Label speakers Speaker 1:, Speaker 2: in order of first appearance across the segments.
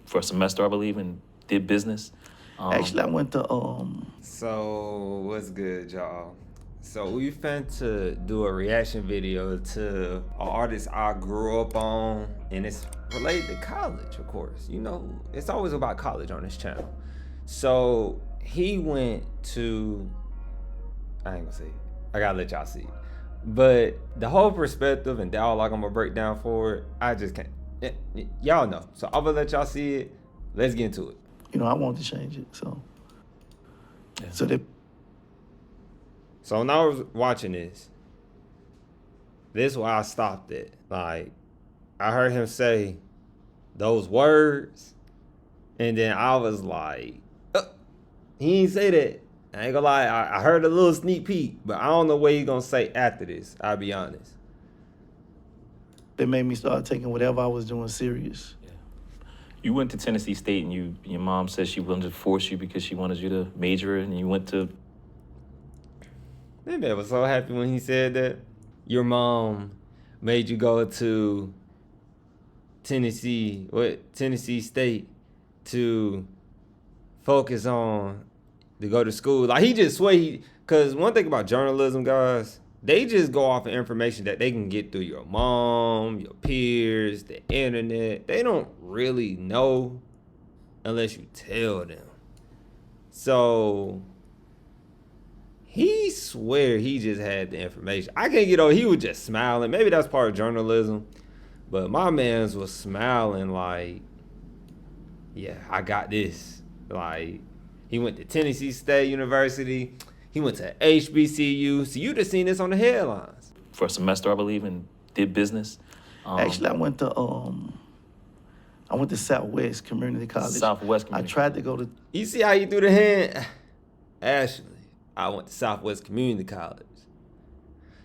Speaker 1: for a semester, I believe, and did business.
Speaker 2: Actually, I went to
Speaker 3: So what's good, y'all? So we finna do a reaction video to an artist I grew up on, and it's related to college, of course. You know, it's always about college on this channel. So he went to, I ain't gonna say it. I gotta let y'all see it. But the whole perspective and dialogue I'm gonna break down for it, I just can't. Y'all know. So I'm gonna let y'all see it. Let's get into it.
Speaker 2: I wanted to change it. So,
Speaker 1: Yeah.
Speaker 2: so
Speaker 3: when I was watching this is why I stopped it. Like, I heard him say those words, and then I was like, he ain't say that. I ain't gonna lie, I heard a little sneak peek, but I don't know what he's gonna say after this, I'll be honest.
Speaker 2: They made me start taking whatever I was doing serious.
Speaker 1: You went to Tennessee State, and your mom said she wanted to force you because she wanted you to major, and you went to.
Speaker 3: That man was so happy when he said that. Your mom made you go to Tennessee State to focus on to go to school. Like, he just swear cause one thing about journalism, guys, they just go off of information that they can get through your mom, your peers, the internet. They don't really know unless you tell them. So he swear he just had the information. I can't get over, he was just smiling. Maybe that's part of journalism. But my mans was smiling like, yeah, I got this. Like, he went to Tennessee State University. He went to HBCU. So you just seen this on the headlines.
Speaker 1: For a semester, I believe, and did business.
Speaker 2: Actually, I went to Southwest Community College.
Speaker 1: Southwest Community.
Speaker 2: I tried to go to.
Speaker 3: You see how you threw the hand? Ashley, I went to Southwest Community College.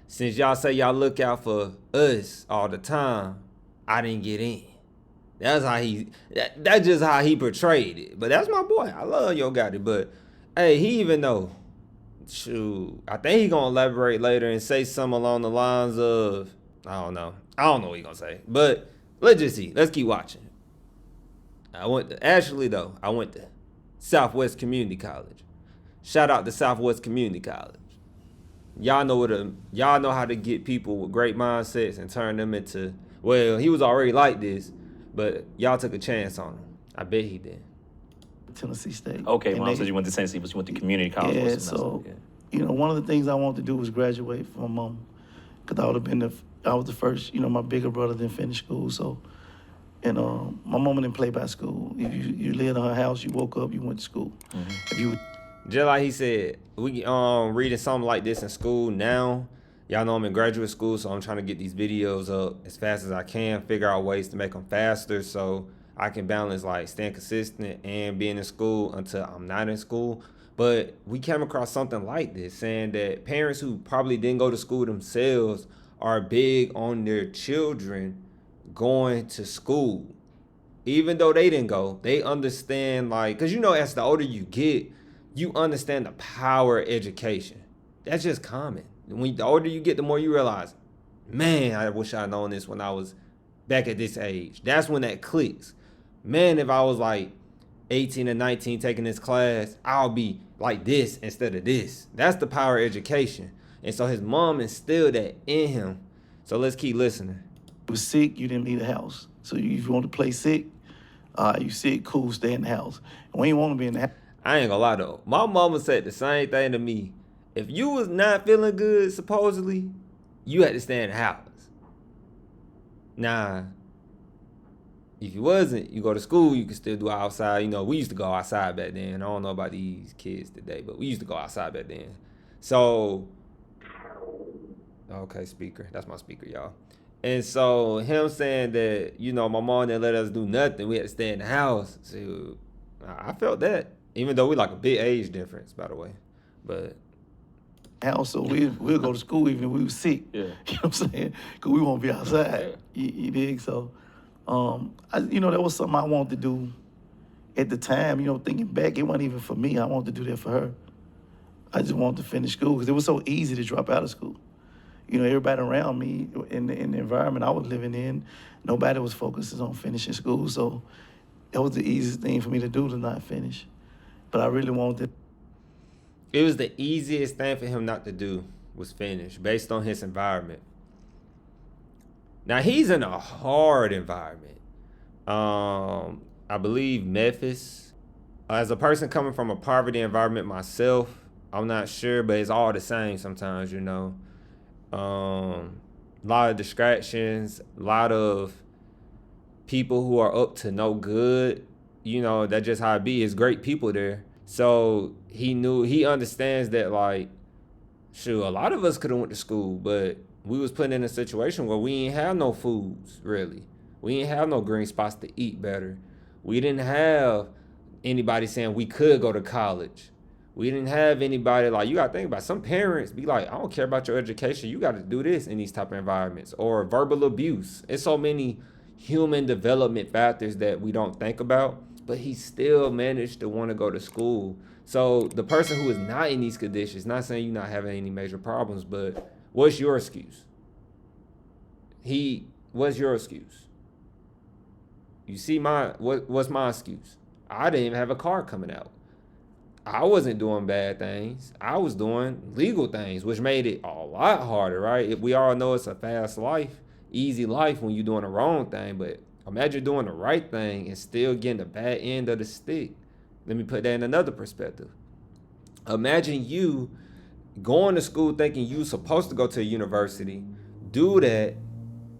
Speaker 3: Since y'all say y'all look out for us all the time, I didn't get in. That's how that's just how he portrayed it. But that's my boy. I love Yo Gotti. But hey, he even know. Shoot, I think he gonna elaborate later and say something along the lines of, I don't know what he gonna say. But let's just see. Let's keep watching. I went to Southwest Community College. Shout out to Southwest Community College. Y'all know how to get people with great mindsets and turn them into, well, he was already like this, but y'all took a chance on him. I bet he did.
Speaker 2: Tennessee State.
Speaker 1: Okay, mom said you went to Tennessee, but you went to community college.
Speaker 2: Yeah, so one of the things I wanted to do was graduate from because I was the first. My bigger brother didn't finish school, so my mom didn't play by school. If you lived in her house, you woke up, you went to school.
Speaker 1: Mm-hmm.
Speaker 2: If you
Speaker 3: just like he said, we reading something like this in school now. Y'all know I'm in graduate school, so I'm trying to get these videos up as fast as I can, figure out ways to make them faster so I can balance like staying consistent and being in school until I'm not in school. But we came across something like this saying that parents who probably didn't go to school themselves are big on their children going to school. Even though they didn't go, they understand, like, because as the older you get, you understand the power of education. That's just common. The older you get, the more you realize, man, I wish I'd known this when I was back at this age. That's when that clicks. Man, if I was like 18 or 19 taking this class, I'll be like this instead of this. That's the power of education. And so his mom instilled that in him. So let's keep listening.
Speaker 2: You was sick, you didn't leave the house. So if you want to play sick, you sick, cool, stay in the house. And when you want to be in the house.
Speaker 3: I ain't gonna lie though. My mama said the same thing to me. If you was not feeling good, supposedly, you had to stay in the house. Nah, if you wasn't, you go to school, you can still do outside. We used to go outside back then. I don't know about these kids today, but we used to go outside back then. So, okay, speaker. That's my speaker, y'all. And so him saying that, my mom didn't let us do nothing. We had to stay in the house. So I felt that. Even though we like a big age difference, by the way. But
Speaker 2: house, so we'll go to school even if we was sick.
Speaker 1: Yeah.
Speaker 2: You know what I'm saying? Because we won't be outside. You dig? So, that was something I wanted to do at the time. Thinking back, it wasn't even for me. I wanted to do that for her. I just wanted to finish school because it was so easy to drop out of school. Everybody around me in the environment I was living in, nobody was focused on finishing school. So that was the easiest thing for me to do to not finish. But I really wanted.
Speaker 3: It was the easiest thing for him not to do was finish based on his environment. Now he's in a hard environment. I believe Memphis. As a person coming from a poverty environment myself, I'm not sure, but it's all the same sometimes, you know. A lot of distractions, a lot of people who are up to no good. You know, that's just how it be. It's great people there. So he understands that, like, shoot, a lot of us could have went to school, but we was put in a situation where we ain't have no foods, really. We ain't have no green spots to eat better. We didn't have anybody saying we could go to college. We didn't have anybody, like, you gotta think about it. Some parents be like, I don't care about your education. You gotta do this in these type of environments. Or verbal abuse. It's so many human development factors that we don't think about, but he still managed to want to go to school. So the person who is not in these conditions, not saying you're not having any major problems, but what's your excuse? What's your excuse? You see what's my excuse? I didn't even have a car coming out. I wasn't doing bad things. I was doing legal things, which made it a lot harder, right? We all know it's a fast life, easy life when you're doing the wrong thing, but imagine doing the right thing and still getting the bad end of the stick. Let me put that in another perspective. Imagine you going to school thinking you're supposed to go to a university, do that,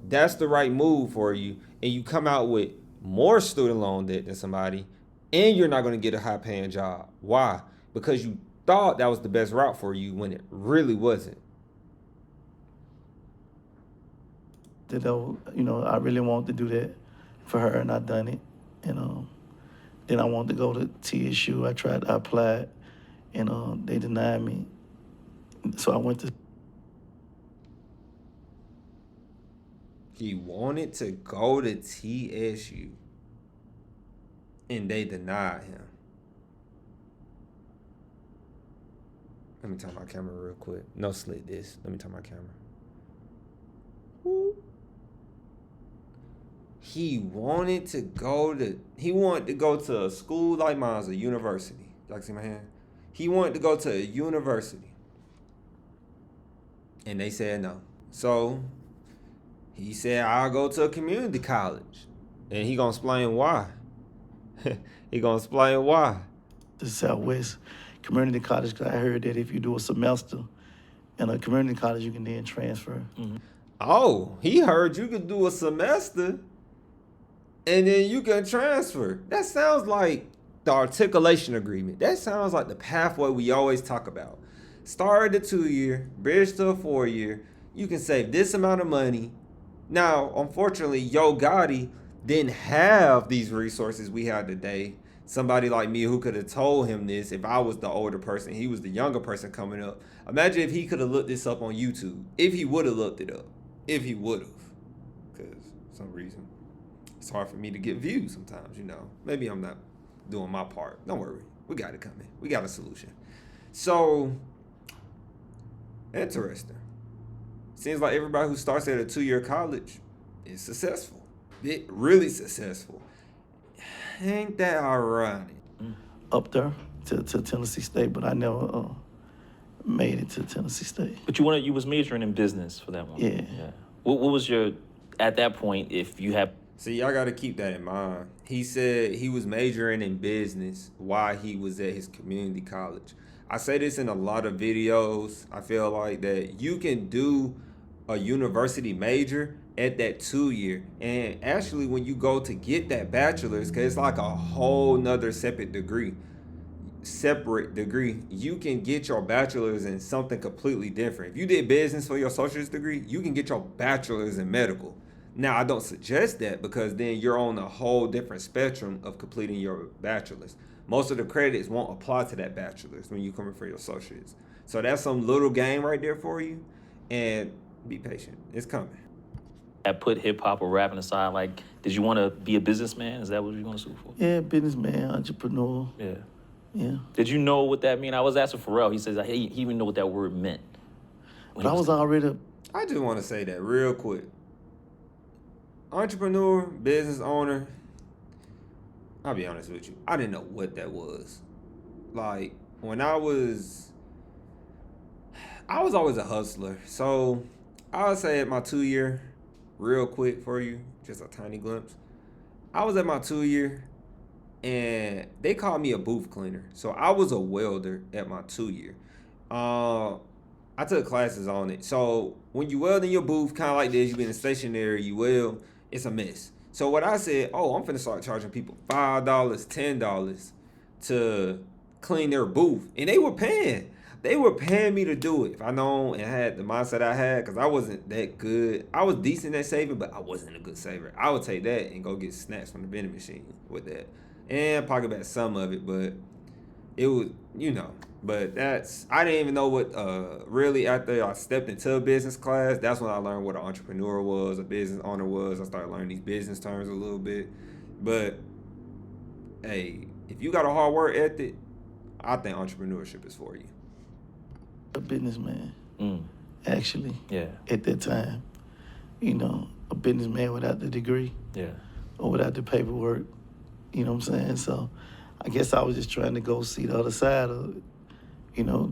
Speaker 3: that's the right move for you, and you come out with more student loan debt than somebody, and you're not going to get a high-paying job. Why? Because you thought that was the best route for you when it really wasn't.
Speaker 2: That, you know, I really wanted to do that for her, and I done it. And then I wanted to go to TSU. I applied, and they denied me. So I went to.
Speaker 3: He wanted to go to TSU, and they denied him. Let me turn my camera real quick. No slit this. Let me turn my camera. Woo. He wanted to go to a school like mine, a university. Y'all see my hand? He wanted to go to a university. And they said no. So he said, I'll go to a community college. And he gonna explain why. He gonna explain why.
Speaker 2: The Southwest Community College, because I heard that if you do a semester in a community college, you can then transfer.
Speaker 1: Mm-hmm.
Speaker 3: Oh, he heard you could do a semester and then you can transfer. That sounds like the articulation agreement. That sounds like the pathway we always talk about. Start at a 2-year, bridge to a 4-year. You can save this amount of money. Now, unfortunately, Yo Gotti didn't have these resources we have today. Somebody like me who could have told him this if I was the older person, he was the younger person coming up. Imagine if he could have looked this up on YouTube. If he would have looked it up. If he would have. Because for some reason, it's hard for me to get views sometimes, you know. Maybe I'm not doing my part. Don't worry. We got it coming. We got a solution. So, interesting. Seems like everybody who starts at a 2-year college is successful. Really successful. Ain't that ironic?
Speaker 2: Up there to Tennessee State, but I never made it to Tennessee State.
Speaker 1: But you was majoring in business for that one.
Speaker 2: Yeah.
Speaker 1: What was your, at that point, if you have...
Speaker 3: See, y'all got to keep that in mind. He said he was majoring in business while he was at his community college. I say this in a lot of videos. I feel like that you can do a university major at that 2-year. And actually, when you go to get that bachelor's, because it's like a whole nother separate degree, you can get your bachelor's in something completely different. If you did business for your associate's degree, you can get your bachelor's in medical. Now, I don't suggest that because then you're on a whole different spectrum of completing your bachelor's. Most of the credits won't apply to that bachelor's when you're coming for your associates. So that's some little game right there for you. And be patient. It's coming.
Speaker 1: I put hip-hop or rapping aside, like, did you want to be a businessman? Is that what you're going to sue for?
Speaker 2: Yeah, businessman, entrepreneur.
Speaker 1: Yeah.
Speaker 2: Yeah.
Speaker 1: Did you know what that mean? I was asking Pharrell. He says he even know what that word meant.
Speaker 2: But I was already...
Speaker 3: I just want to say that real quick. Entrepreneur, business owner, I'll be honest with you. I didn't know what that was. Like when I was always a hustler. So I would say at my 2 year, real quick for you, just a tiny glimpse. I was at my 2 year and they called me a booth cleaner. So I was a welder at my 2 year. I took classes on it. So when you weld in your booth, kind of like this, you been stationary, you weld, it's a mess. So what I said, oh, I'm finna start charging people $5, $10 to clean their booth, and they were paying. They were paying me to do it. If I known and had the mindset I had, because I wasn't that good. I was decent at saving, but I wasn't a good saver. I would take that and go get snacks from the vending machine with that, and pocket back some of it, but it was, you know. But I didn't even know what, really after I stepped into a business class, that's when I learned what an entrepreneur was, a business owner was. I started learning these business terms a little bit. But, hey, if you got a hard work ethic, I think entrepreneurship is for you.
Speaker 2: A businessman,
Speaker 1: Mm.
Speaker 2: actually,
Speaker 1: Yeah.
Speaker 2: at that time. You know, a businessman without the degree
Speaker 1: Yeah.
Speaker 2: or without the paperwork. You know what I'm saying? So I guess I was just trying to go see the other side of it. You know,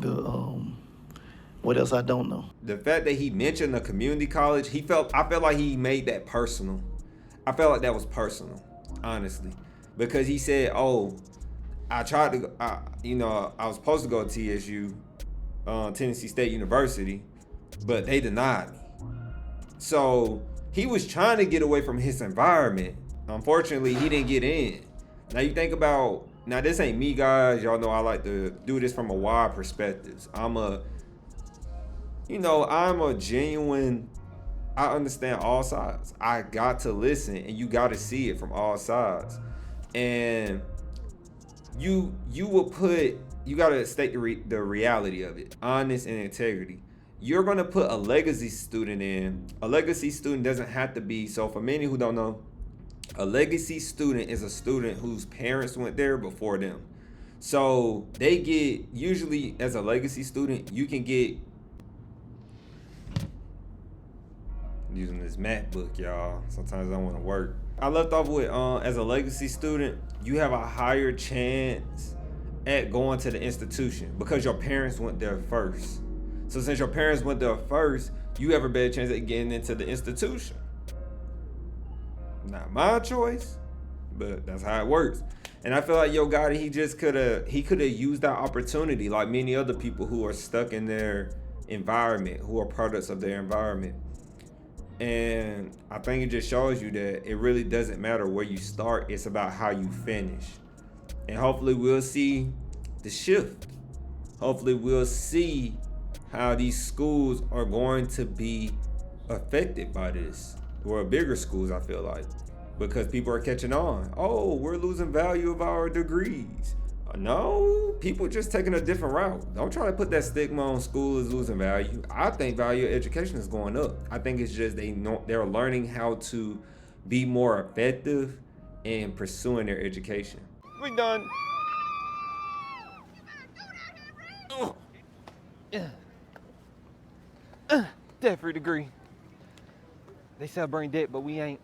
Speaker 2: what else I don't know.
Speaker 3: The fact that he mentioned a community college, I felt like he made that personal. I felt like that was personal, honestly, because he said, "Oh, I tried to, I was supposed to go to TSU, Tennessee State University, but they denied me." So he was trying to get away from his environment. Unfortunately, he didn't get in. Now you think about, now this ain't me, guys. Y'all know I like to do this from a wide perspective. I'm a genuine, I understand all sides. I got to listen, and you got to see it from all sides. And you got to state the reality of it, honest and integrity. You're going to put a legacy student in. A legacy student doesn't have to be, so for many who don't know, a legacy student is a student whose parents went there before them. So they get, usually as a legacy student, you can get, using this MacBook, y'all. Sometimes I want to work. I left off with, as a legacy student, you have a higher chance at going to the institution because your parents went there first. So since your parents went there first, you have a better chance at getting into the institution. Not my choice, but that's how it works. And I feel like Yo Gotti, he could have used that opportunity like many other people who are stuck in their environment, who are products of their environment. And I think it just shows you that it really doesn't matter where you start, it's about how you finish. And hopefully we'll see the shift. Hopefully we'll see how these schools are going to be affected by this. Or bigger schools, I feel like, because people are catching on. Oh, we're losing value of our degrees. No, people just taking a different route. Don't try to put that stigma on school as losing value. I think value of education is going up. I think it's just they're learning how to be more effective in pursuing their education. We done.
Speaker 4: Debt free degree. They celebrating debt, but we ain't.